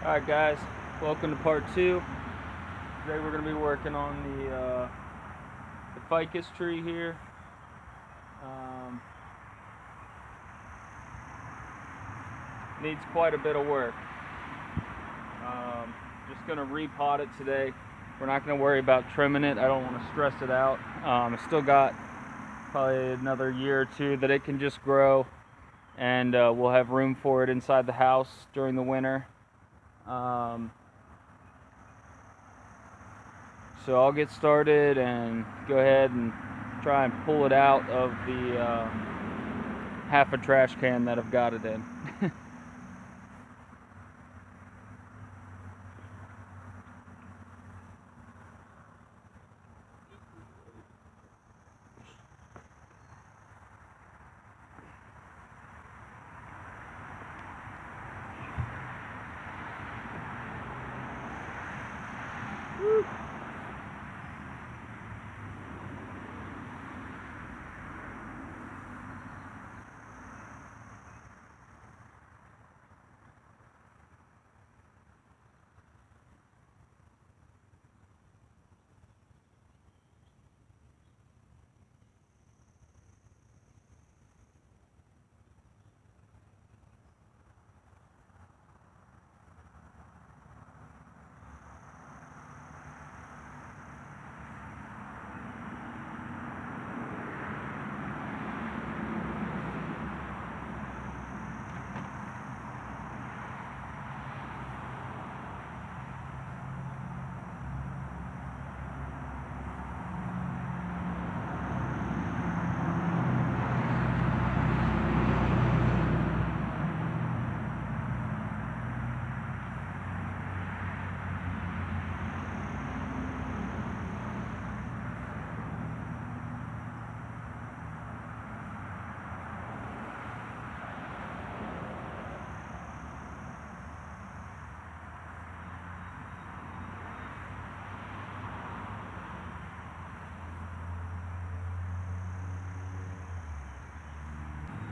Alright guys, welcome to part 2. Today we're going to be working on the ficus tree here. Needs quite a bit of work. Just going to repot it today. We're not going to worry about trimming it. I don't want to stress it out. I still got probably another year or two that it can just grow, and we'll have room for it inside the house during the winter. So I'll get started and go ahead and try and pull it out of the half a trash can that I've got it in. Woo.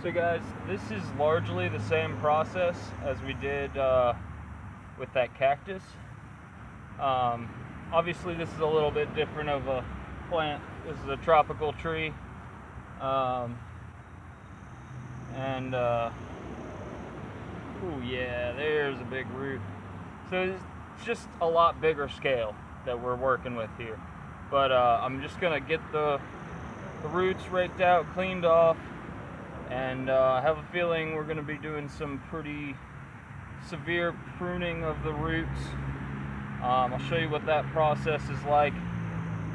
So guys, this is largely the same process as we did with that cactus. Obviously this is a little bit different of a plant. This is a tropical tree. Oh yeah, there's a big root. So it's just a lot bigger scale that we're working with here. But I'm just gonna get the roots raked out, cleaned off, and I have a feeling we're going to be doing some pretty severe pruning of the roots. I'll show you what that process is like,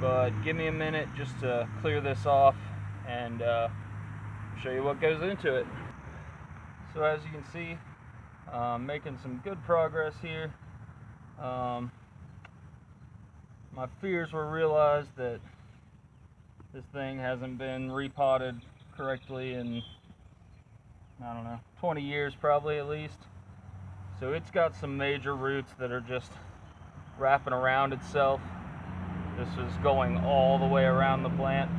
but give me a minute just to clear this off and show you what goes into it. So as you can see, making some good progress here. My fears were realized that this thing hasn't been repotted correctly in, I don't know, 20 years probably at least. So it's got some major roots that are just wrapping around itself. This is going all the way around the plant.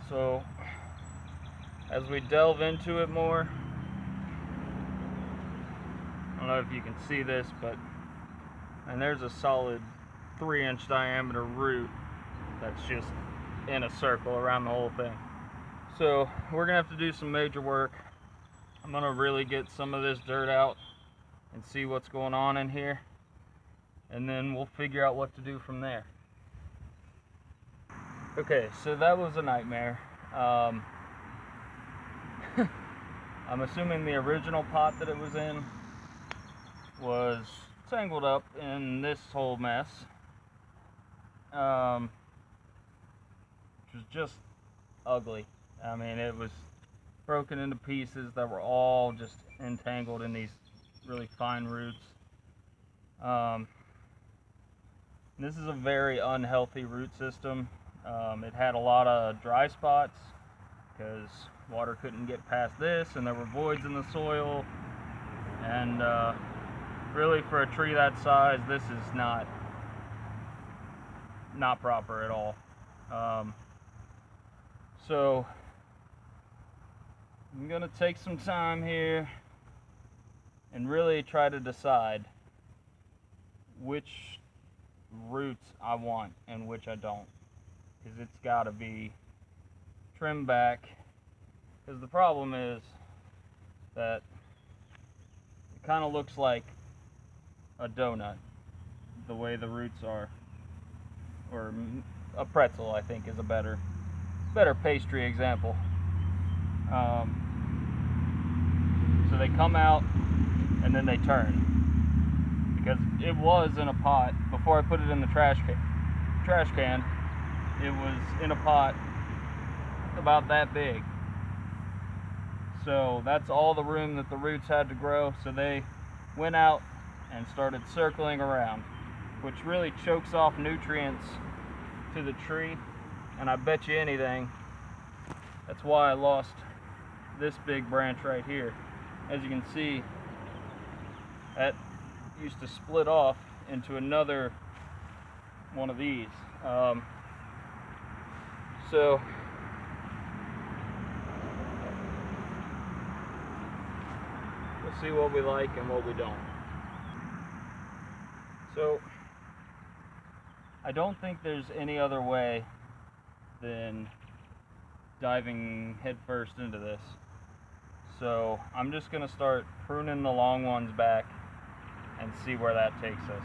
So as we delve into it more, I don't know if you can see this, but and there's a solid 3-inch diameter root that's just in a circle around the whole thing. So we're gonna have to do some major work. I'm gonna really get some of this dirt out and see what's going on in here, and then we'll figure out what to do from there. Okay, so that was a nightmare. I'm assuming the original pot that it was in was tangled up in this whole mess, which was just ugly. I mean, it was broken into pieces that were all just entangled in these really fine roots. This is a very unhealthy root system. It had a lot of dry spots because water couldn't get past this, and there were voids in the soil. And really, for a tree that size, this is not proper at all. So I'm gonna take some time here and really try to decide which roots I want and which I don't, because it's got to be trimmed back. Because the problem is that it kind of looks like a donut the way the roots are, or a pretzel I think is a better pastry example. So they come out and then they turn, because it was in a pot before I put it in the trash can. It was in a pot about that big, so that's all the room that the roots had to grow. So they went out and started circling around, which really chokes off nutrients to the tree, and I bet you anything that's why I lost this big branch right here. As you can see, that used to split off into another one of these. So we'll see what we like and what we don't. So I don't think there's any other way than diving headfirst into this. So I'm just going to start pruning the long ones back and see where that takes us.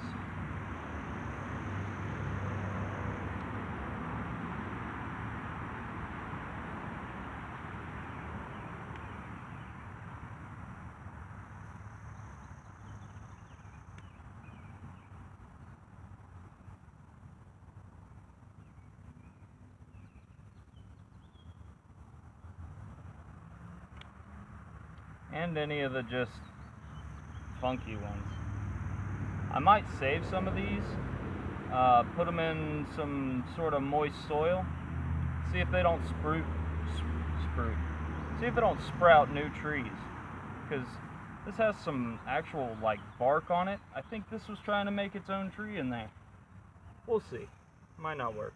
And any of the just funky ones. I might save some of these, put them in some sort of moist soil, see if they don't see if they don't sprout new trees, because this has some actual like bark on it. I think this was trying to make its own tree in there. We'll see. Might not work.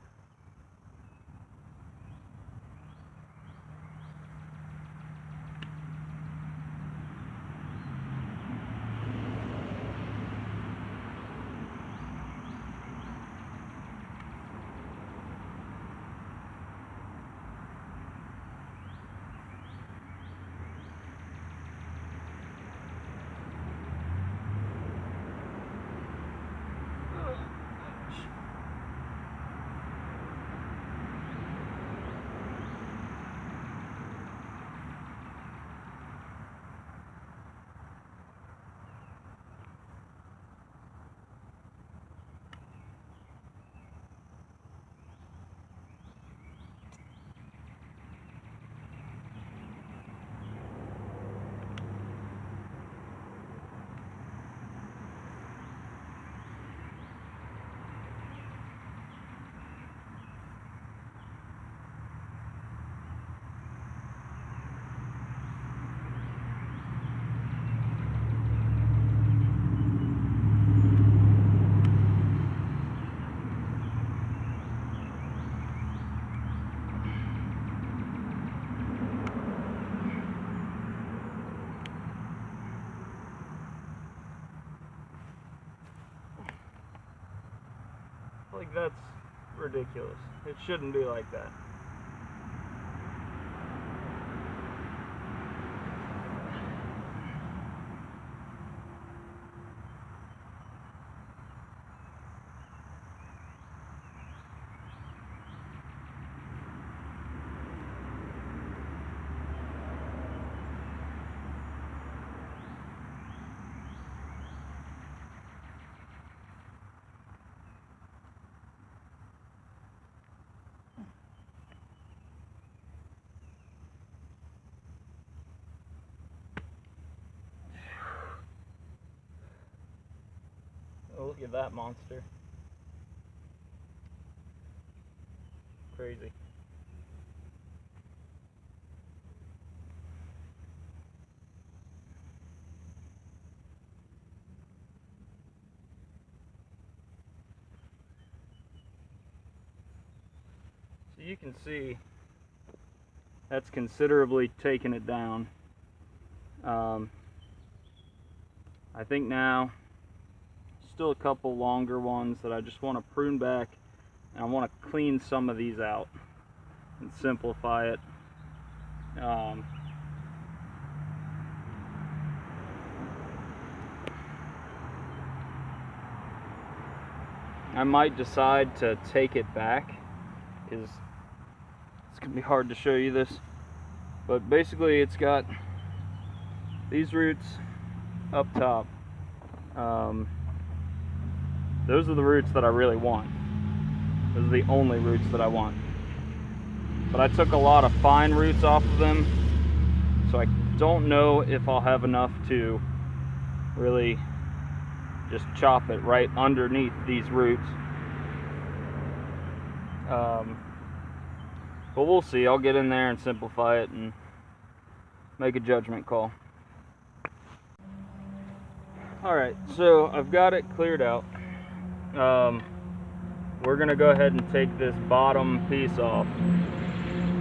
Like, that's ridiculous. It shouldn't be like that. Oh, look at that monster. Crazy. So you can see that's considerably taken it down. I think now, still a couple longer ones that I just want to prune back, and I want to clean some of these out and simplify it. I might decide to take it back, because it's gonna be hard to show you this, but basically it's got these roots up top. Those are the roots that I really want. Those are the only roots that I want. But I took a lot of fine roots off of them, so I don't know if I'll have enough to really just chop it right underneath these roots. But we'll see. I'll get in there and simplify it and make a judgment call. Alright, so I've got it cleared out. We're gonna go ahead and take this bottom piece off,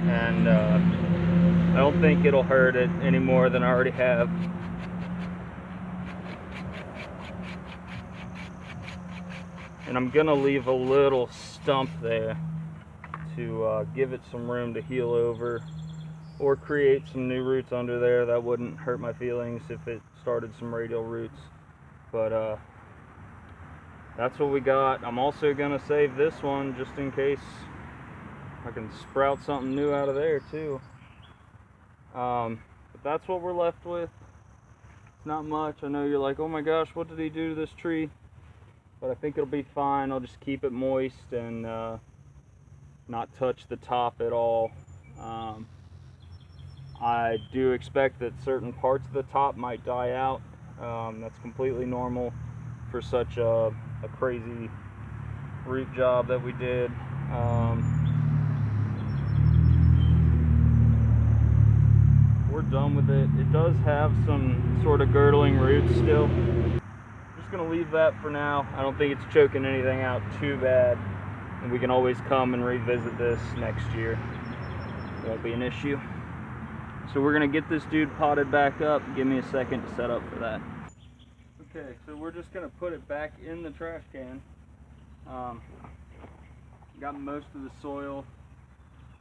and I don't think it'll hurt it any more than I already have. And I'm gonna leave a little stump there to give it some room to heal over, or create some new roots under there. That wouldn't hurt my feelings if it started some radial roots. But that's what we got. I'm also gonna save this one just in case I can sprout something new out of there too. But that's what we're left with. It's not much. I know you're like, oh my gosh, what did he do to this tree? But I think it'll be fine. I'll just keep it moist and not touch the top at all. I do expect that certain parts of the top might die out. That's completely normal for such a crazy root job that we did. We're done with it. It does have some sort of girdling roots still. Just gonna leave that for now. I don't think it's choking anything out too bad, and we can always come and revisit this next year. It won't be an issue. So we're gonna get this dude potted back up. Give me a second to set up for that. Okay, so we're just gonna put it back in the trash can. Got most of the soil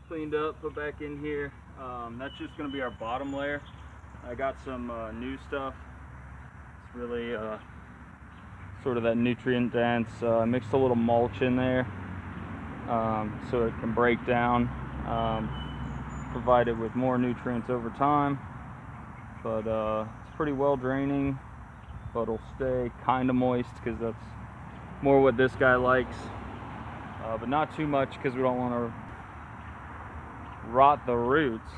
cleaned up, put back in here. That's just gonna be our bottom layer. I got some new stuff. It's really sort of that nutrient dense. I mixed a little mulch in there so it can break down, provide it with more nutrients over time. But it's pretty well draining, but it'll stay kind of moist because that's more what this guy likes. But not too much because we don't want to rot the roots.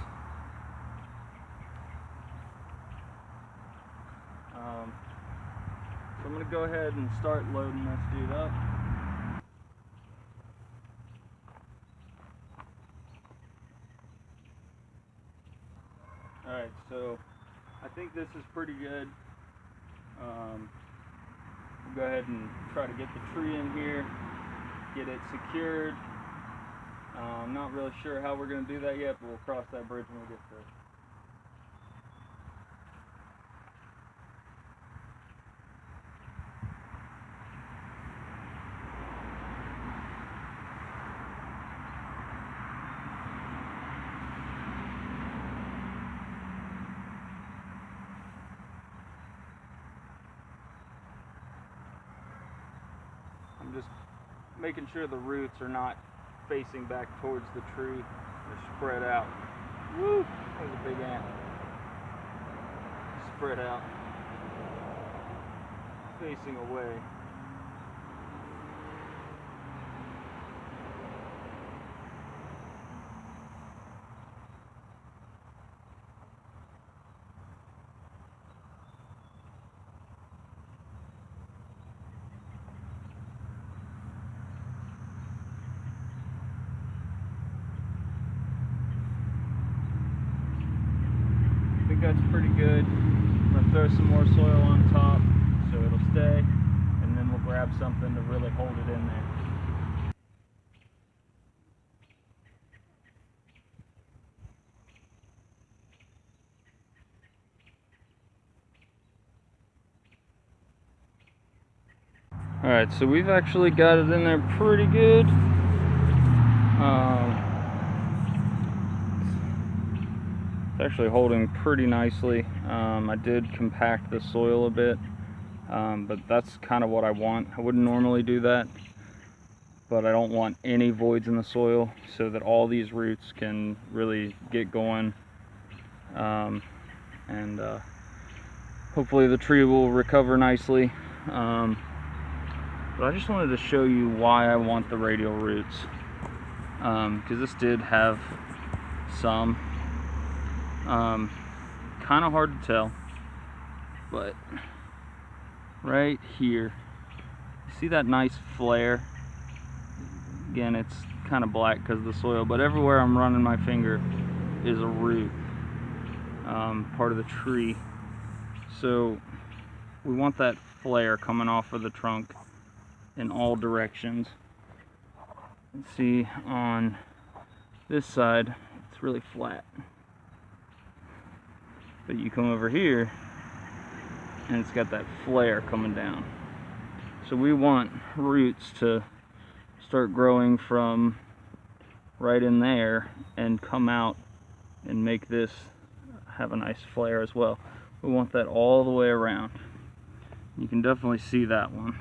So I'm going to go ahead and start loading this dude up. Alright, so I think this is pretty good. We'll go ahead and try to get the tree in here, get it secured. I'm not really sure how we're going to do that yet, but we'll cross that bridge when we get there. I'm just making sure the roots are not facing back towards the tree. They're spread out. Woo! There's a big ant. Spread out. Facing away. I think that's pretty good. I'm going to throw some more soil on top so it'll stay, and then we'll grab something to really hold it in there. Alright, so we've actually got it in there pretty good. It's actually holding pretty nicely. I did compact the soil a bit, but that's kind of what I want. I wouldn't normally do that, but I don't want any voids in the soil so that all these roots can really get going, and hopefully the tree will recover nicely. But I just wanted to show you why I want the radial roots, because this did have some, kind of hard to tell, but right here, see that nice flare? Again, it's kind of black because of the soil, but everywhere I'm running my finger is a root, part of the tree. So we want that flare coming off of the trunk in all directions. See, on this side it's really flat, but you come over here and it's got that flare coming down. So we want roots to start growing from right in there and come out and make this have a nice flare as well. We want that all the way around. You can definitely see that one,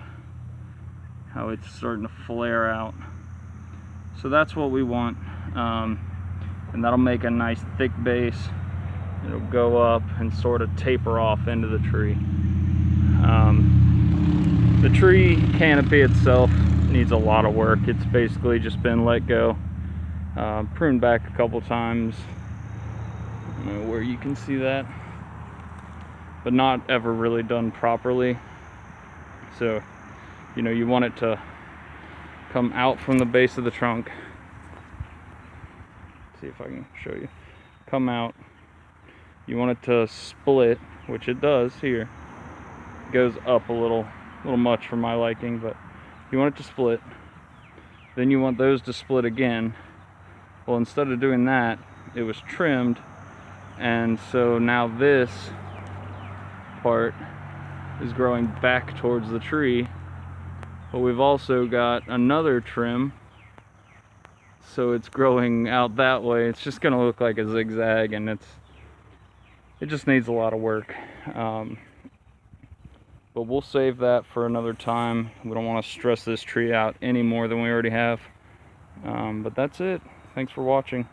how it's starting to flare out. So that's what we want, and that'll make a nice thick base. It'll go up and sort of taper off into the tree. The tree canopy itself needs a lot of work. It's basically just been let go, pruned back a couple times. I don't know where you can see that, but not ever really done properly. So, you know, you want it to come out from the base of the trunk. Let's see if I can show you. Come out. You want it to split, which it does here. It goes up a little much for my liking, but you want it to split. Then you want those to split again. Well, instead of doing that, it was trimmed, and so now this part is growing back towards the tree. But we've also got another trim, so it's growing out that way. It's just gonna look like a zigzag, and it just needs a lot of work. But we'll save that for another time. We don't want to stress this tree out any more than we already have. But that's it. Thanks for watching.